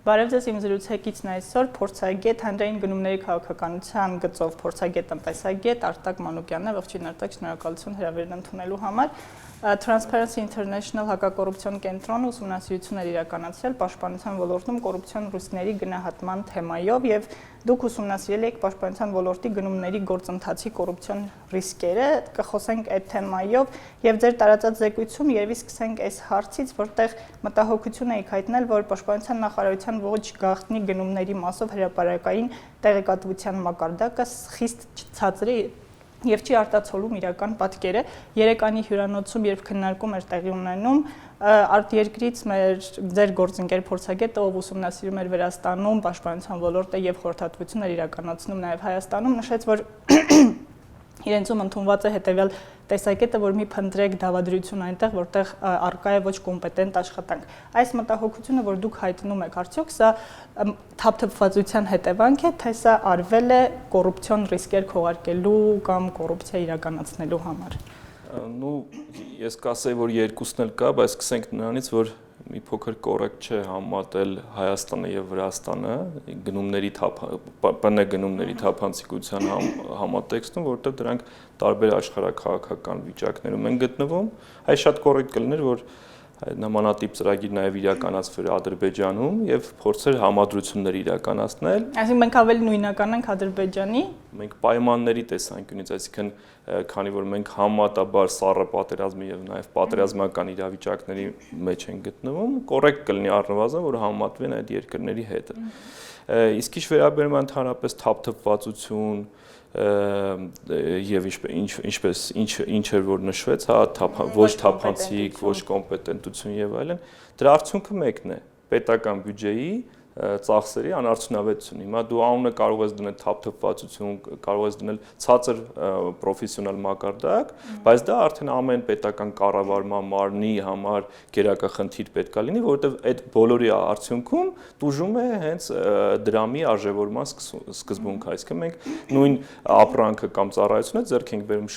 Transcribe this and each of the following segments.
Բարև ձեզ, իմ զրուցակիցն այսօր փորձագետ հանրային գնումների քաղաքականության գծով փորձագետ տնտեսագետ Արտակ Մանուկյանն է, ողջույն Արտակ, շնորհակալություն հրավերն ընդունելու համար։ Transparency International հակակոռուպցիոն կենտրոնը ուսումնասիրություն էր իրականացրել պաշտպանության ոլորտում կոռուպցիոն ռիսկների գնահատման թեմայով եւ դուք ուսումնասիրել եք պաշտպանության ոլորտի գնումների գործընթացի կոռուպցիոն ռիսկերը, կխոսենք այդ թեմայով եւ ձեր տարածած զեկույցում երևի սկսենք այս հարցից, որտեղ մտահոգություն եք հայտնել, որ պաշտպանության նախարարության ոչ գաղտնի գնումների մասով հրապարակային տեղեկատվության մակարդակը խիստ ցածր է եւ չի արտացոլում իրական պատկերը։ Երեկանի հյուրանոցում, երբ քննարկում էր տեղի ունենում, արտերկրից ձեր գործընկեր փորձագետը, ով ուսումնասիրում էր Վրաստանում պաշտպանության ոլորտը եւ խորհրդատվություն էր իրականացնում նաեւ Հայաստանում, նշեց, որ իրենցում ընդունված է հետեւյալ տեսակետը, որ մի փնտրեք դավադրություն այնտեղ, որտեղ արկա է ոչ կոմպետենտ աշխատանք։ Այս մտահոգությունը, որ դուք հայտնում եք, արդյոք սա թափթփվածության հետևանք է, թե սա արվել է կոռուպցիոն ռիսկեր քողարկելու կամ կոռուպցիա իրականացնելու համար։ Ну, ես կասեի, որ երկուսն էլ կա, բայց սկսենք նրանից, որ մի փոքր կոռեկտ չէ համատել Հայաստանը եւ Վրաստանը գնումների գնումների թափանցիկության համատեքստում, որովհետեւ դրանք տարբեր աշխարհաքաղաքական վիճակներում են գտնվում։ Այս շատ կոռեկտ կլիներ, որ նմանատիպ ծրագիր նաև իրականացվեր Ադրբեջանում եւ փորձեր համադրություններ իրականացնել։ Այսինքն մենք ավելի նույնական ենք Ադրբեջանի։ Մենք պայմանների տեսանկյունից, այսինքն քանի որ մենք համատաբար սառը պատերազմի եւ նաև պատերազմական իրավիճակների մեջ են գտնվում, կոռեկտ կլինի առնվազն, որ համատվեն այդ երկրների հետ։ Իսկ ինչ վերաբերում է ընդհանրապես թափթփվածություն եւ ինչպես ինչ էր որ նշվեց, հա, ոչ թափանցիկ, ոչ կոմպետենտություն եւ այլն, դրա արդյունքը մեկն է՝ պետական բյուջեի ծախսերի անարդյունավետություն։ Հիմա դու անունը կարող ես դնել թափթփվածություն, կարող ես դնել ցածր պրոֆեսիոնալ մակարդակ, բայց դա արդեն ամեն պետական կառավարման մարմնի համար գերակախնդիր պետք է լինի, որովհետև այդ բոլորի արդյունքում տուժում է հենց դրամի արժևորման սկզբունքը, այսինքն մենք նույն ապրանքը կամ ծառայությունը ձեռք ենք բերում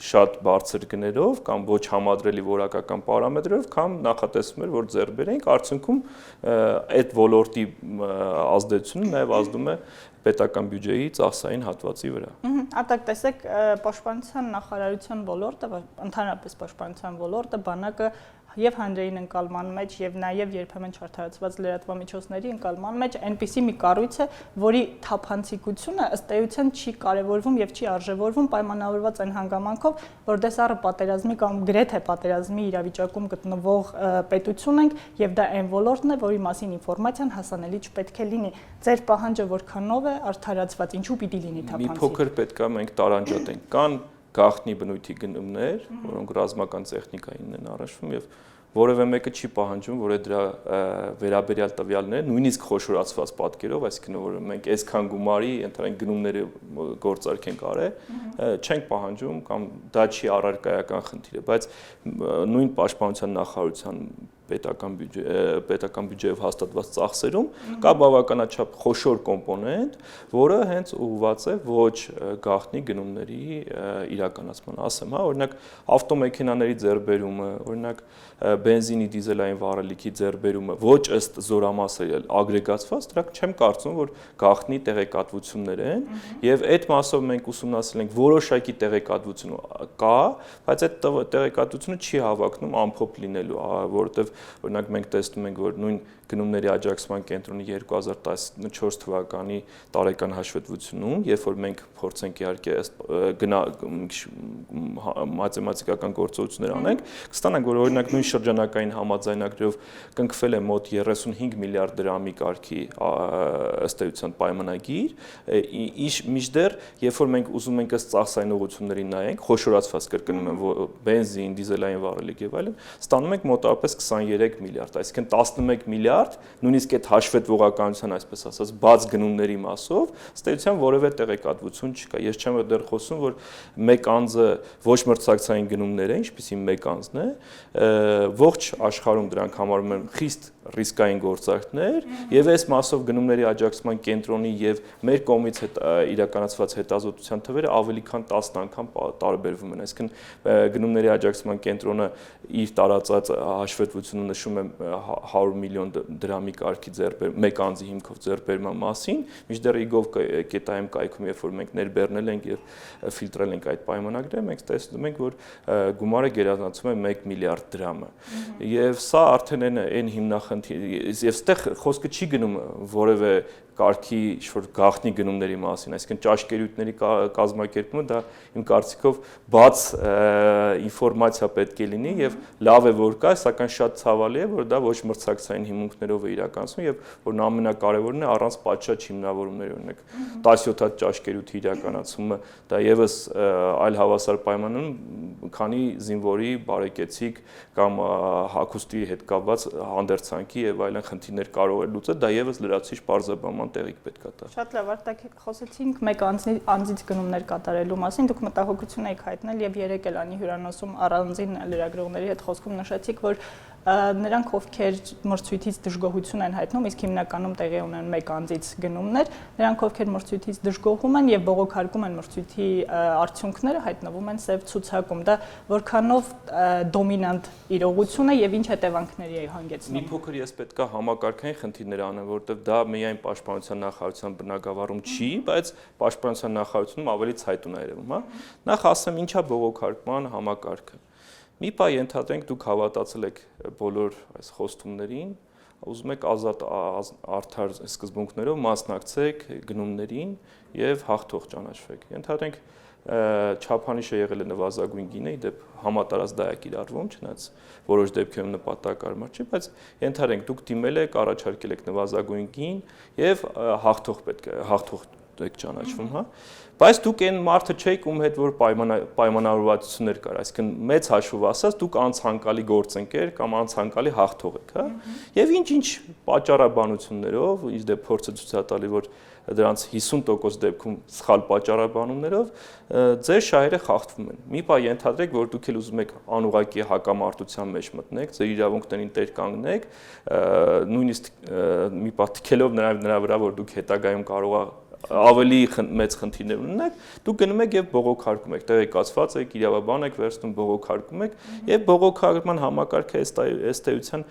շատ բարձր գներով կամ ոչ համադրելի որակական պարամետրերով, կամ նախատեսվում էր, որ ձեռք բերենք, արդյունքում այդ ոլորտի ազդեցությունը նաև ազդում է պետական բյուջեի ծախսային հատվածի վրա։ Արտակ, տեսեք, պաշտպանության նախարարության ոլորտը, ընդհանրապես պաշտպանության ոլորտը, բանակը եւ հանրային ընկալման մեջ եւ նաեւ երբեմն չարդարացված լրատվամիջոցների ընկալման մեջ այնպիսի մի կառույց է, որի թափանցիկությունը ըստ էության չի կարևորվում եւ չի արժևորվում պայմանավորված այն հանգամանքով, որ դե սառը պատերազմի կամ գրեթե պատերազմի իրավիճակում գտնվող պետություն ենք եւ դա այն ոլորտն է, որի մասին ինֆորմացիան հասանելի չպետք է լինի։ Ձեր պահանջը որքանով է արդարացված, ինչու պիտի լինի թափանցիկ։ Մի փոքր պետք է մենք տարանջատենք։ Կան գաղտնի բնույթի գնումներ, որոնք ռազմական տեխնիկային են առնչվում եւ որևէ մեկը չի պահանջում, որ դրա վերաբերյալ տվյալները նույնիսկ խոշորացված պատկերով, այսինքն որ մենք այսքան գումարի ընդհանրեն գնումները գործարքենք արել, չենք պահանջում կամ դա չի առարկայական խնդիր է, բայց նույն պաշտպանության նախարարության պետական բյուջեով հաստատված ծախսերում կա բավականաչափ խոշոր կոմպոնենտ, որը հենց ուղղված է ոչ գաղտնի գնումների իրականացման, ասեմ, հա, օրինակ ավտոմեքենաների ձեռքբերումը, օրինակ բենզինի դիզելային վառելիքի ձեռքբերումը, ոչ ըստ զորամասի ագրեգացված, դրանք չեմ կարծում, որ գաղտնի տեղեկատվություններ են, եւ այդ մասով մենք ուսումնասիրել ենք որոշակի տեղեկատվություն կա, բայց այդ տեղեկատվությունը չի հավակնում ամփոփ լինելու, որովհետեւ օրինակ մենք տեսնում ենք, որ նույն գնումների աջակցման կենտրոնի 2014 թվականի տարեկան հաշվետվությունում, երբ որ մենք փորձենք իհարկե մաթեմատիկական գործողություններ անենք, կստանանք, որ օրինակ նույն շրջանակային համաձայնագրով կնքվել է մոտ 35 միլիարդ դրամի կարգի ըստ էության պայմանագիր, մինչդեռ երբ որ մենք ուզում ենք ըստ ծախսային ուղղությունների նայենք, խոշորացված կրկնում եմ, բենզին, դիզելային վառելիք եւ այլն, ստանում ենք մոտավորապես 23 միլիարդ, այսինքն 11 միլիարդ, նույնիսկ այդ հաշվետվողականության, այսպես ասած, բաց գնումների մասով, ըստ էության որևէ տեղեկատվություն չկա։ Ես չեմ դեռ խոսում, որ մեկ անձը ոչ մրցակցային գնումներ է, ինչպիսի մեկ անձն է, ողջ աշխարհում դրանք համարվում են խիստ ռիսկային գործարքներ, եւ այս մասով գնումների աջակցման կենտրոնի եւ մեր կողմից իրականացված հետազոտության թվերը ավելի քան 10 անգամ տարբերվում են, այսինքն գնումների աջակցման կենտրոնը իր տարածած հաշվետվությունները պետությունը նշում է 100 միլիոն դրամի կարգի մեկ անձի հիմքով ձեռբերման մասին, մինչդեռ gov.am կայքում, երբ որ մենք ներբեռնել ենք եւ ֆիլտրել ենք այդ պայմանագրերը, մենք տեսնում ենք, որ գումարը գերազանցում է 1 միլիարդ դրամը։ Եվ սա արդեն այն հիմնախնդիրը, եւ այստեղ խոսքը չի գնում որևէ կարգի ինչ-որ գաղտնի գնումների մասին, այսինքն ճաշկերույթների կազմակերպումը դա իմ կարծիքով բաց ինֆորմացիա պետք է լինի եւ լավ է որ կա, սակայն շատ ցավալի է որ դա ոչ մրցակցային հիմունքներով է իրականացվում եւ որն ամենակարևորն է առանց պատշաճ հիմնավորումների, օրինակ 17 հատ ճաշկերույթի իրականացումը, դա եւս այլ հավասար պայմաններում քանի զինվորի բարեկեցիկ կամ հագուստի հետ կապված հանդերձանքի եւ այլն խնդիրներ կարող է լուծել, դա եւս լրացուցիչ բարձրաբանման տեղիք պետք է տա։ Շատ լավ, Արտակ, խոսեցինք մեկ անձից գնումներ կատարելու մասին, դուք մտահոգություն եք հայտնել եւ երեք էլ անի հյուրանոցում առանձին լրագրողների հետ խոսքում նշեցիք, որ նրանք ովքեր մրցույթից դժգոհություն են հայտնում, իսկ հիմնականում տեղի ունեն մեկ անձից գնումներ, նրանք ովքեր մրցույթից դժգոհում են եւ բողոքարկում են մրցույթի արդյունքները, հայտնվում են սև ցուցակում։ Դա որքանով դոմինանտ իրողություն է եւ ինչ հետևանքների է հանգեցնում։ Մի փոքր ես պետքա համակարգային խնդիրներ անեմ, որովհետեւ դա միայն պաշտպանության նախարարության բնակավարում չի, բայց պաշտպանության նախարարությունում ավելի ցայտուն է երևում, հա։ Նախ ասեմ, ինչա բողոքարկման համակարգը։ Մի պահ ենթադրենք դուք հավատացել եք բոլոր այս խոստումներին, ուզում եք ազատ արդար սկզբունքներով մասնակցեք գնումներին եւ հաղթող ճանաչվեք։ Ենթադրենք չափանիշը եղել է նվազագույն գինը, իդեպ համատարած դա է կիրառվում, չնայած որոշ դեպքերում նպատակարար չի, բայց ենթադրենք դուք դիմել եք, առաջարկել եք նվազագույն գին եւ հաղթող եք ճանաչվում, հա։ Բայց դուք այն մարդը չեք, ում հետ որ պայմանավորվածություններ կար, այսինքն մեծ հաշվով ասած դուք անցանկալի գործընկեր կամ անցանկալի հաղթող եք, հա։ Եվ ինչ պատճառաբանություններով, ինչ դե փորձը ցույց է տալի, որ դրանց 50% դեպքում սխալ պատճառաբանումներով ձեր շահերը խախտվում են։ Մի պահ ենթադրեք, որ դուք էլ ուզում եք անուղղակի հակամարտության մեջ մտնեք, ձեր իրավունքներին տեր կանգնեք, նույնիսկ մի պահ թքելով նրա վրա, որ դուք հետագայում կարող եք ավելի մեծ խնդիրներ ունենաք, դուք գնում եք եւ բողոքարկում եք, տեղեկացված եք, իրավաբան եք վերցնում, բողոքարկում եք եւ բողոքարկման համակարգը ըստ էության,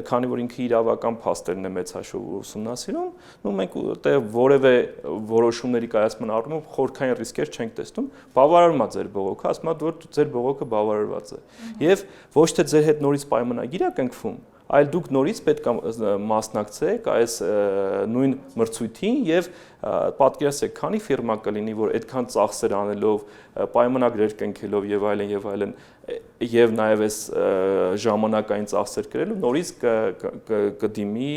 քանի որ ինքը իրավական փաստերն է մեծ հաշվով ուսումնասիրում, մենք այդտեղ որևէ որոշումների կայացման առումով խորքային ռիսկեր չենք տեսնում, բավարարում է ձեր բողոքը, ասում է որ ձեր բողոքը բավարարված է եւ ոչ թե ձեր հետ նորից պայմանագիր է կնքվում, այլ դուք նորից պետք է մասնակցեք այս նույն մրցույթին եւ պատկերացրեք, քանի ֆիրմա կլինի, որ այդքան ծախսեր անելով, պայմանագրեր կնքելով եւ այլն եւ նաեւ այս ժամանակային ծախսեր կրելու նորից կդիմի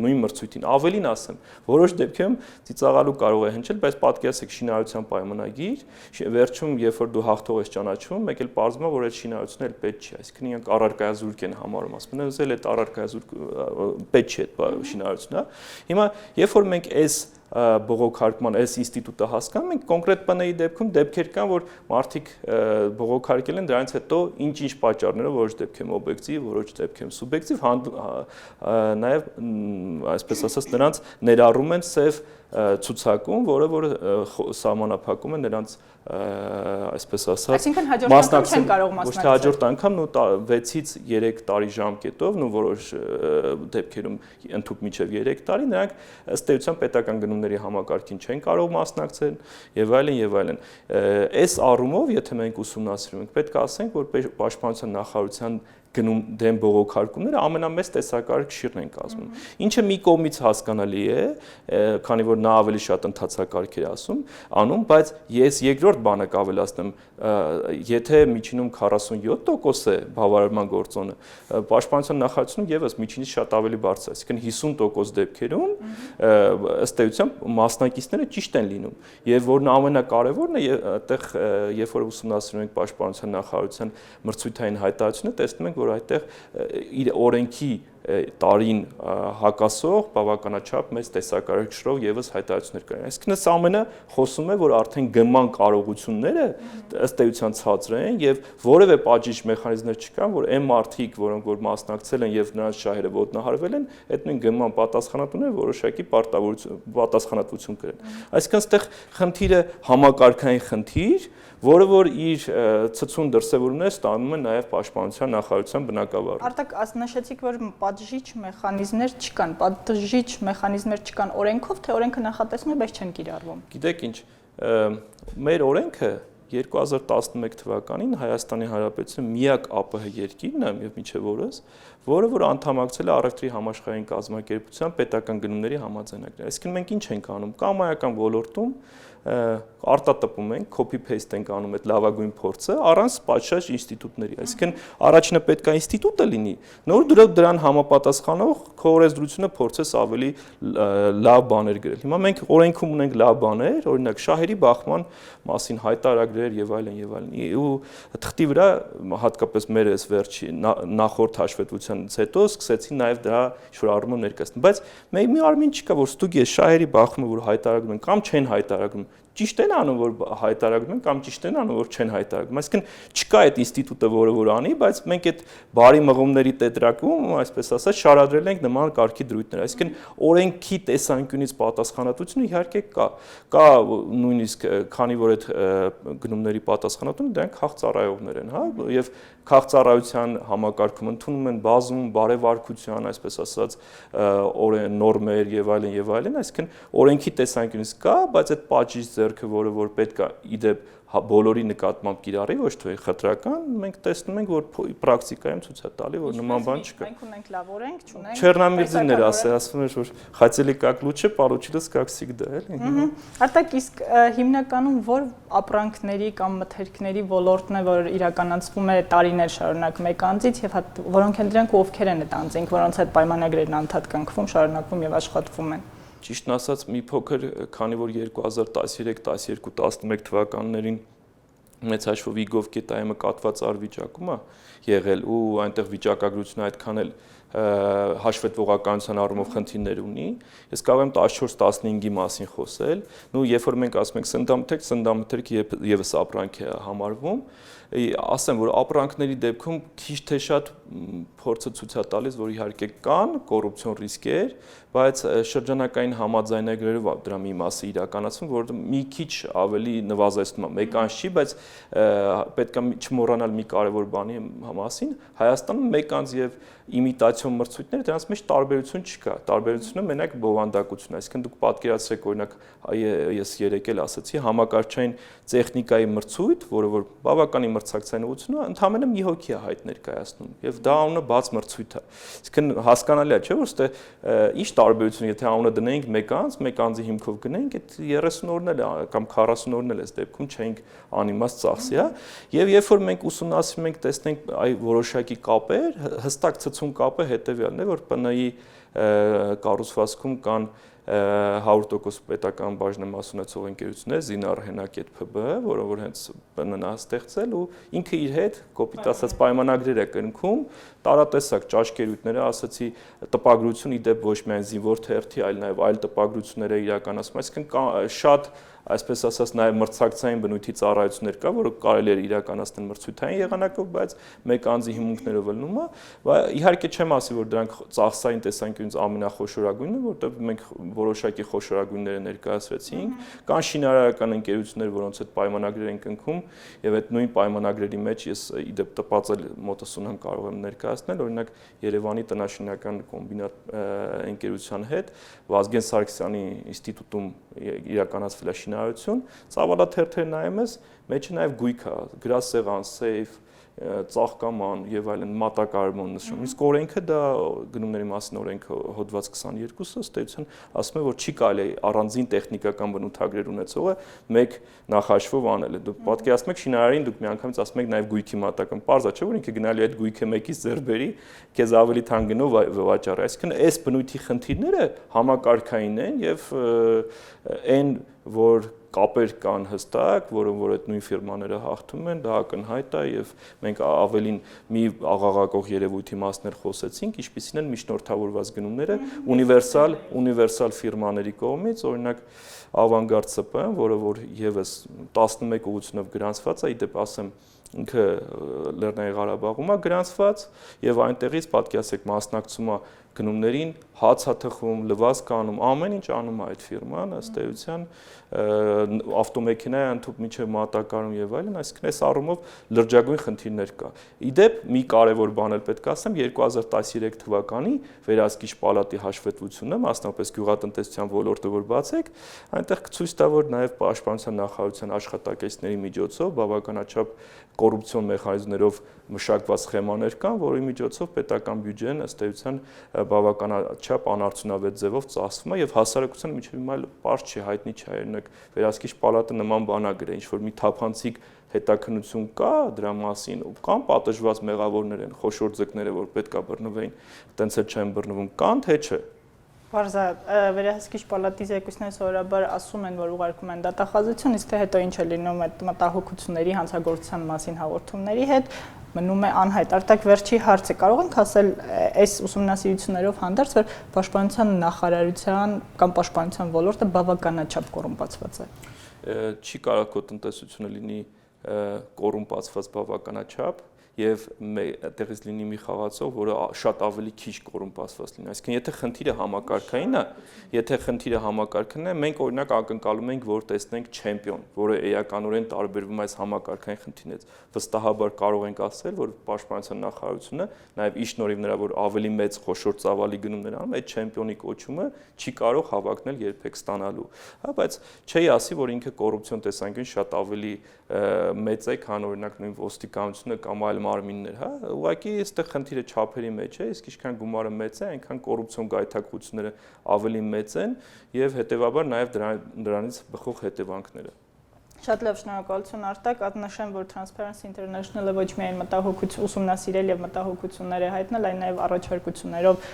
նույն մրցույթին։ Ավելին ասեմ, որոշ դեպքերում ծիծաղալու կարող է հնչել, բայց պատկերացրեք շինարարության պայմանագիր, վերջում երբ որ դու հաղթող ես ճանաչվում, մեկ էլ պարզվում է, որ այդ շինարարությունը էլ պետք չի, այսինքն իրանք առարկայազուրկ են համարում, ասում են, ուզել այդ առարկայազուրկ պետք չի այդ շինարարությունը։ Հիմա երբ որ մենք այս բողոքարկման այս ինստիտուտը հասկանում ենք, կոնկրետ ՊՆ-ի դեպքում դեպքեր կան, որ մարդիկ բողոքարկել են, դրանից հետո ինչ-ինչ պատճառներով որոշ դեպքերում օբյեկտիվ, որոշ դեպքերում սուբյեկտիվ, նաև այսպես ասած նրանց ներառում են սև ցուցակում, որը սահմանափակում է նրանց այսպես ասած մասնակցել կարող ոչ թե հաջորդ անգամ 6-ից 3 տարի ժամկետով, որոշ դեպքերում ընդհանուր մինչև 3 տարի նրանք ըստ էության պետական գնումների համակարգին չեն կարող մասնակցել եւ այլն։ Այս առումով, եթե մենք ուսումնասիրում ենք, պետք է ասենք, որ պաշտպանության նախարարության գնում դեմ բողոքարկումները ամենամեծ տեսակարգ շիրն են կազմում։ Ինչը մի կողմից հասկանալի է, քանի որ նա ավելի շատ ընթացակարգ է անում, բայց ես երկրորդ բանը կավելացնեմ, եթե միջինում 47% է բավարարման գործոնը, պաշտպանության նախարարությունում եւս միջինից շատ ավելի բարձր է, այսինքն 50% դեպքերում ըստ էության մասնակիցները ճիշտ են լինում, եւ որն ամենակարևորն է, այդտեղ երբ որ ուսումնասիրում ենք պաշտպանության նախարարության մրցույթային հայտարարությունը, տեսնում ենք, որ այդտեղ իր օրենքի տարին հակասող բավականաչափ մեծ տեսակարգ շրով եւս հայտարարություններ կան։ Այսինքն այս ամենը խոսում է, որ արդեն գման կարողությունները ըստ էության ցածր են եւ որևէ պատժիչ մեխանիզմներ չկան, որ այն մարդիկ, որոնք որ մասնակցել են եւ նրանց շահերը ոտնահարվել են, այդ նույն գման պատասխանատուները որոշակի պատասխանատվություն կրեն։ Այսինքն այստեղ խնդիրը համակարգային խնդիր, որը որ իր ցցուն դրսևորումները ստանում է նաև պաշտպանության նախարարության բնակավարում։ Արտակ, նշեցիք, որ պատժիչ մեխանիզմներ չկան օրենքով, թե օրենքը նախատեսում է, բայց չեն կիրառվում։ Գիտեք ինչ, մեր օրենքը 2011 թվականին Հայաստանի Հանրապետությունը միակ ԱՊՀ երկիրն է եւ միջև օրս, որը որ անդամակցել է առևտրի համաշխարհային կազմակերպության պետական գնումների համաձայնագրին։ Այսինքն մենք ինչ ենք անում, կամայական ոլորտում արտատպում ենք, copy-paste ենք անում այդ լավագույն փորձը առանց պատշաճ ինստիտուտների։ Այսինքն առաջինը պետք է ինստիտուտը լինի, նոր դրան համապատասխանող քո օրենսդրությունը փորձես ավելի լավ բաներ գրել։ Հիմա մենք օրենքում ունենք լավ բաներ, օրինակ շահերի բախման մասին հայտարարագրեր եւ այլն եւ այլն։ Ու թղթի վրա հատկապես մեր այս վերջի նախորդ հաշվետվությանից հետո սկսեցին նաեւ դրա ինչ-որ առումով ներկայացնել, բայց մի արմին չկա, որ ստուգի է շահերի բախումը, որ հայտարարում են կամ չեն հայտարարում, ճիշտ են անում, որ հայտարարում են կամ ճիշտ են անում, որ չեն հայտարարում։ Այսինքն չկա այդ ինստիտուտը, որը անի, բայց մենք այդ բարի մղումների տետրակում, այսպես ասած, շարադրել ենք նման կարգի դրույթներ։ Այսինքն օրենքի տեսանկյունից պատասխանատվությունը իհարկե կա նույնիսկ քանի որ այդ գնումների պատասխանատուն դրանք քաղծառայողներ են, հա, եւ քաղծառայության համակարգում ընդունում են բազում բարեվարկության, այսպես ասած, նորմեր եւ այլն, այսինքն օրենքի տեսանկյունից կա, բայց այդ պատժիչ ձեռքը, որը պետք է իդեպ բոլորի նկատմամբ կիրառի, ոչ թե խտրական, մենք տեսնում ենք, որ պրակտիկայում ցույց է տալի, որ նման բան չկա։ Մենք ունենք լավ օրենք, չունենք։ Չեռնամիրզին էր ասում էր, որ «Хотели как лучше, получилось как всегда», էլի։ Արտակ, իսկ հիմնականում որ ապրանքների կամ մթերքների ոլորտն է, որ իրականացվում է տարիներ շարունակ մեկ անձից եւ որոնք են դրանք ովքեր են այդ անձինք, որոնց հետ պայմանագրերն անդադ կնքվում, շարունակվում եւ աշխատվում են։ Ճիշտն ասած, մի փոքր, քանի որ 2013, 12, 11 թվականներին մեծ հաշվով Իգով կետայմը կատված արվիճակում է եղել ու այնտեղ վիճակագրությունը այդքան էլ հաշվետվողականության առումով խնդիրներ ունի, ես կարող եմ 14-15-ի մասին խոսել, երբ որ մենք ասում ենք սննդամթերք եւս ապրանք է համարվում, ասեմ, որ ապրանքների դեպքում քիչ թե շատ փորձը ցույց է տալիս, որ իհարկե կան կոռուպցիոն ռիսկեր, բայց շրջանակային համաձայնագրերով դրա մի մասը իրականացվում, որ մի քիչ ավելի նվազեցնում է, մեկ անց չի, բայց պետք է չմոռանալ մի կարևոր բանի մասին, Հայաստանում մեկ անց եւ իմիտացիոն մրցույթներ, դրանց մեջ տարբերություն չկա, տարբերությունը մենակ բովանդակությունն է, այսինքն դուք պատկերացրեք, օրինակ ես երեք էլ ասացի, համակարգչային տեխնիկայի մրցույթ, որը որ բավականին մրցակցայնությունը ընդհանրապես մի հոգի է հայտ ներկայացնում եւ դա անունը բաց մրցույթ է։ Այսինքն հասկանալի է, չէ՞ որ ստե ինչ տարբերություն, եթե անունը դնենք մեկ անձի հիմքով գնենք, այդ 30 օրն էլ կամ 40 օրն էլ այս դեպքում չենք անիմաստ ծախսի, հա։ Եվ երբ որ մենք ուսումնասիրում ենք, տեսնենք այ որոշակի կապեր, հստակ ցցուն կապը հետեւյալն է, որ ՊՆ-ի կառուցվածքում կան 100% պետական բաժնեմաս ունեցող ընկերություններ, Զինար Հենակետ ՓԲ, որը որ հենց ՊՆ-ն է ստեղծել ու ինքը իր հետ կոպիտ ասած պայմանագրեր է կնքում, տարատեսակ ճաշկերույթները, ասացի, տպագրություն իդեպ ոչ միայն զինվոր թերթի, այլ նաև այլ տպագրություններ է իրականացում, այսինքն շատ այսպես ասած նաև մրցակցային բնույթի ծառայություններ կա, որը կարելի է իրականացնել մրցույթային եղանակով, բայց մեկ անձի հիմունքներով ելնում է, բայց իհարկե չեմ ասի, որ դրանք ծախսային տեսանկյունից ամենախոշորագույնն է, որտեղ մենք որոշակի խոշորագույնները ներկայացրեցինք, կան շինարարական ընկերություններ, որոնց հետ պայմանագրեր են կնքում, եւ այդ նույն պայմանագրերի մեջ ես իդեպ տպածել մոտս ունեմ կարող եմ ներկայացնել, օրինակ Երևանի տնաշինական կոմբինատ ընկերության հետ Վազգեն Սարգսյանի ինստիտուտում իրականացվել է շինարարություն, ծավալաթերթեր նայում ես, մեջը նաև գույք է, գրասեղան, սեյֆ, ծաղկաման եւ այլն մատակարարման նշում։ Իսկ օրենքը դա գնումների մասին օրենքը հոդված 22-ը ըստ էության ասում է, որ չի կարելի առանձին տեխնիկական բնութագրեր ունեցողը մեկ նախաշվով անել։ Դուք պատկերացնում եք շինարարին, դուք միանգամից ասում եք նաև գույքի մատական։ Պարզ է, չէ՞ որ ինքը գնալու է այդ գույքը մեկից ձեռ բերի, քեզ ավելի թանկ գնով վաճառի։ Այսինքն այս բնույթի խնդիրները համակարգային են եւ այն որ կապեր կան հստակ, որոնք որ այդ նույն ֆիրմաները հաղթում են, դա ակնհայտ է եւ մենք ավելին մի աղաղակող երևույթի մասներ խոսեցինք, ինչպիսին են միջնորդավորված գնումները ունիվերսալ ֆիրմաների կողմից, օրինակ Avangard CP, որը որ եւս 11 ուղղությունով գրանցված է, իդեպ ասեմ ինքը Լեռնային Ղարաբաղում է գրանցված եւ այնտեղից պատկերացեք մասնակցում է գնումներին, հացաթխում, լվացք անում, ամեն ինչ անում է այդ ֆիրման, ըստ էության ավտոմեքենայի ընդհանուր միջև մատակարարում եւ այլն, այսինքն այս առումով լրջագույն խնդիրներ կա։ Իդեպ մի կարևոր բան էլ պետք է ասեմ, 2013 թվականի վերահսկիչ պալատի հաշվետվությունը, մասնավորապես գյուղատնտեսության ոլորտը որ բացեք, այնտեղ կցույց տա, որ նաեւ պաշտպանության նախարարության աշխատակիցների միջոցով բավականաչափ կոռուպցիոն մեխանիզմներով մշակված սխեմաներ կան, որի միջոցով պետական բյուջեն ըստ էության բավականաչափ անարդյունավետ ձևով ծախսվում է եւ հասարակությանը միջև հիմա պարզ չի, հայտնի չի, օրինակ վերահսկիչ պալատը նման բան է գրել, ինչ որ մի թափանցիկ հետաքննություն կա դրա մասին, ու կան պատժված մեղավորներ են, խոշոր ձկները, որ պետքա բռնվեին, տենց էլ չեն բռնվում, կան թե չէ։ Պարզա վերահսկիչ պալատի զեկույցները սովորաբար ասում են, որ ուղարկում են դատախազություն, իսկ թե հետո ինչ է լինում այդ մտահոգությունների հանցագործության մասին հաղորդումների հետ, մնում է անհայտ։ Արտակ վերջի հարցը կարող ենք ասել այս ուսումնասիրություններով հանդերձ, որ պաշտպանության նախարարության կամ պաշտպանության ոլորտը բավականաչափ կոռումպացված է։ Չի կարող քո տնտեսությունը լինի կոռումպացված բավականաչափ եւ այդտեղից լինի մի խաղացող, որը շատ ավելի քիչ կոռումպացված լինի։ Այսինքն, եթե խնդիրը համակարգային է, մենք օրինակ ակնկալում ենք, որ տեսնենք չեմպիոն, որը էականորեն տարբերվում է այս համակարգային խնդիրներից։ Վստահաբար կարող ենք ասել, որ պաշտպանության նախարարությունը նաեւ ի շնորհիվ նրա, որ ավելի մեծ խոշոր ծավալի գնումներ անում, այդ չեմպիոնի կոչումը չի կարող հավակնել երբեք ստանալու։ Հա, բայց չի ասի, որ ինքը կոռուպցիոն տեսանկյունից շատ ավելի մեծ է, քան օրինակ նույն ոստիկանությունը կամ այլ մարմիններ, հա, ուղղակի այստեղ խնդիրը չափերի մեջ է, իսկ ինչքան գումարը մեծ է, այնքան կոռուպցիոն գայթակղությունները ավելի մեծ են եւ հետեւաբար նաեւ դրանից բխող հետևանքները։ Շատ լավ, շնորհակալություն Արտակ, նշեմ, որ Transparency International-ը ոչ միայն մտահոգություն ուսումնասիրել եւ մտահոգություններ է հայտնել, այլ նաեւ առաջարկություններով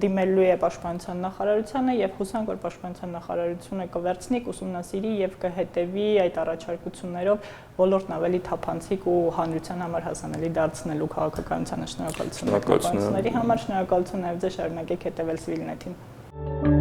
դիմելու է պաշտպանության նախարարությանը եւ հուսանք, որ պաշտպանության նախարարությունը կվերցնի, ուսումնասիրի եւ կհետեւի այդ առաջարկություններով ոլորտն ավելի թափանցիկ ու հանրության համար հասանելի դարձնելու քաղաքականությանը։ Շնորհակալություն։ Շնորհակալություն համար, շնորհակալություն նաեւ ձեզ շարունակեք հետեւել Civilnet-ին։